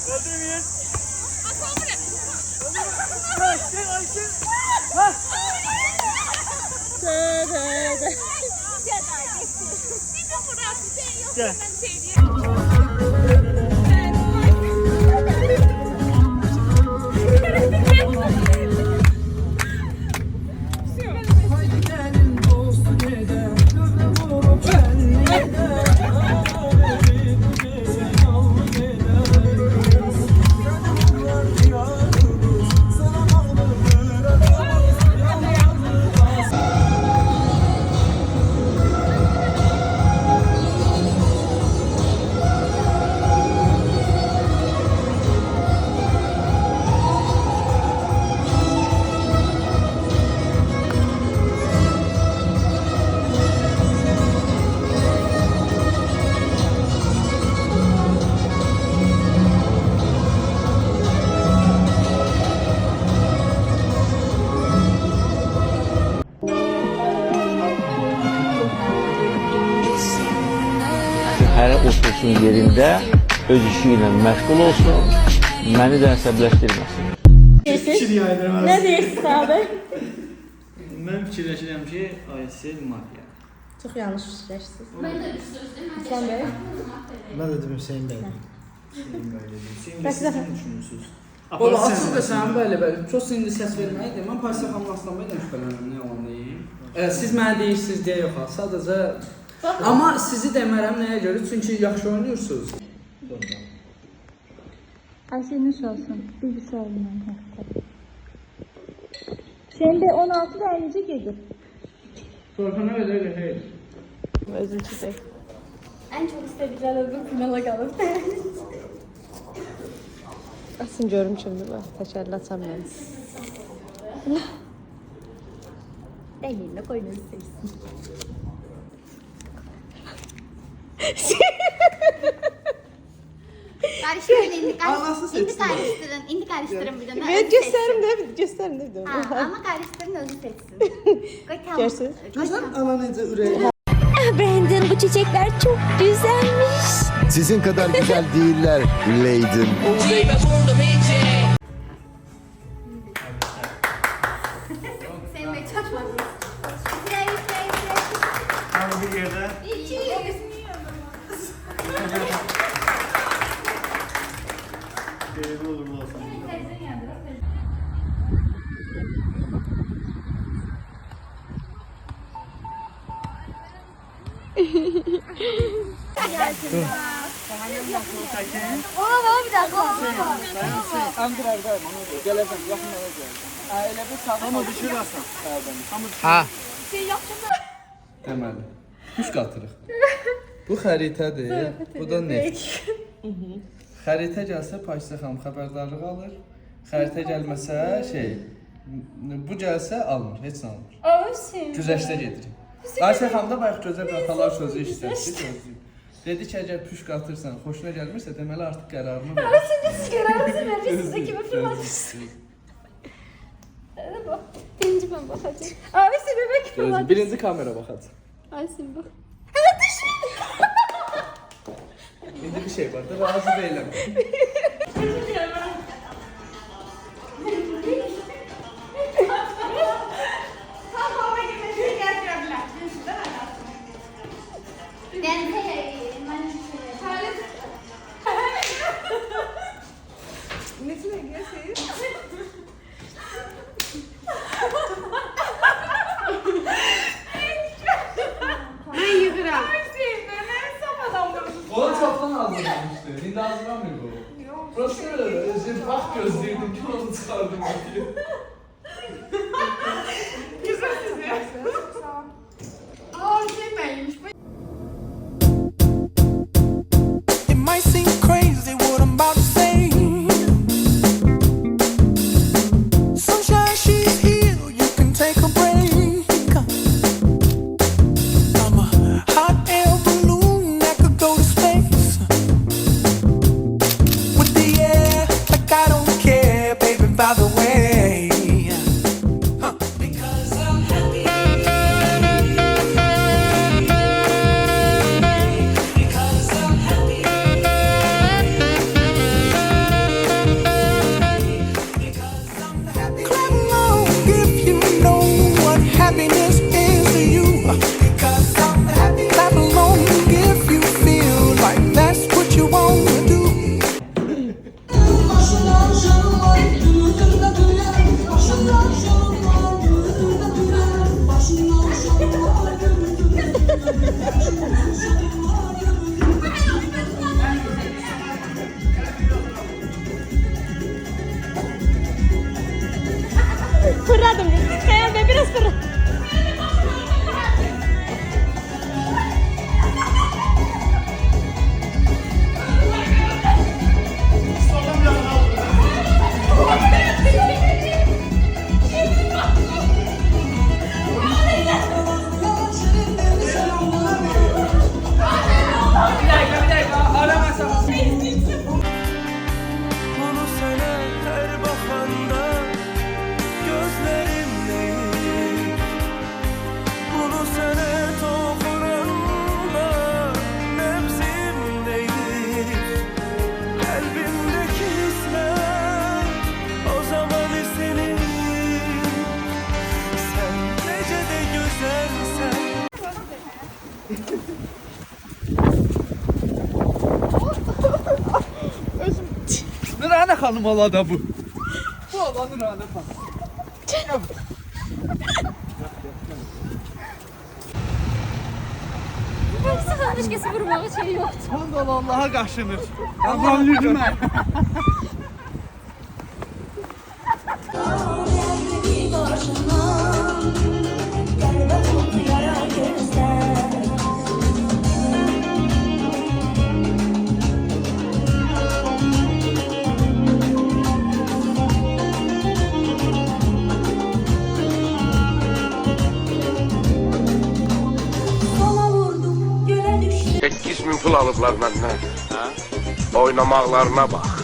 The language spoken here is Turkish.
Öldürmeyin. Gel. Hər otursun yerində öz işi ilə məşğul olsun, məni də əsəbləşdirməsin. Ne diyorsun abi? Mən fikirləşirəm ki, Aysel Mafiya. Çok yanlış fikirləşsiniz. Ben de düşünürsün. Sen Bey. Ben de dedim Hüseyin Bey. Siz ne düşünürsünüz? Valla açıq desəm, bəli, çox indi səs verməkdir. Mən Parisə xanım Aslanbəydən şübhələnirəm, nə yalan deyim. Siz mənə deyirsiniz deyə yox ha, sadəcə... Amma sizi demərəm nəyə görə, çünki yaxşı oynuyorsunuz. Ayşeniz olsun, bilgisayarından hafta. Sen de 16 derece gelir. Sorxana qədər hey. Özüm çizeyim. En çok istedikleri öbür finala kalır. Asın görüm şimdi ben. Teşekkür etsem ben. Ben yerine koymayı seçsin. Karıştırın indi karıştırın. İndi karıştırın bir de. Evet gösterim de. Ha, ama karıştırın özü seçsin. Görsün. Güzel ana nece üreği. Brandon, bu çiçekler çok güzelmiş. Sizin kadar güzel değiller Leydin. Senin de çok var. Tam bir yerde. Ne olur mu olsun. Oo, bir dakika. Andıraydayım, onu da. Gələcəm, yaxın olacaq. Elə bir sağ... Ama düşürərsən. Ha. Şey yaptım da. Deməli, üç qatırıq. Bu xəritədir, bu da neft. Xəritə gəlsə Pakisə xanım xəbərdarlıq alır. Xəritə gəlməsə bu gəlsə almır, heç nə almır. Olsun. Güzəştə gedirik. Ayşə xanım da bayaq gözə qatalar sözü işlətdi, gözləyir. Dedi ki, əgər püşk atırsan, xoşuna gəlmirsə, deməli artıq qərarını verir. Siz kararınızı vereceksiniz. Kimi fırlatmışsınız. Birinci ben bakacağım. Abi size bebek fırlatmış. Birinci kamera baxacaq. Ay sen bak. İndi bir şey var da razı deyiləm. Onu çoktan hazırlamıştı. İndi hazırlamıyor bu. Prosedür özür xanım ala da bu. Bu alanın rahat xanım. Hepsi kardeşkesi vurmağı şey yoktu. Ondan Allah'a qaşınır. Aman yürümə. Min pul alıblar məndən. Oynamaqlarına bax.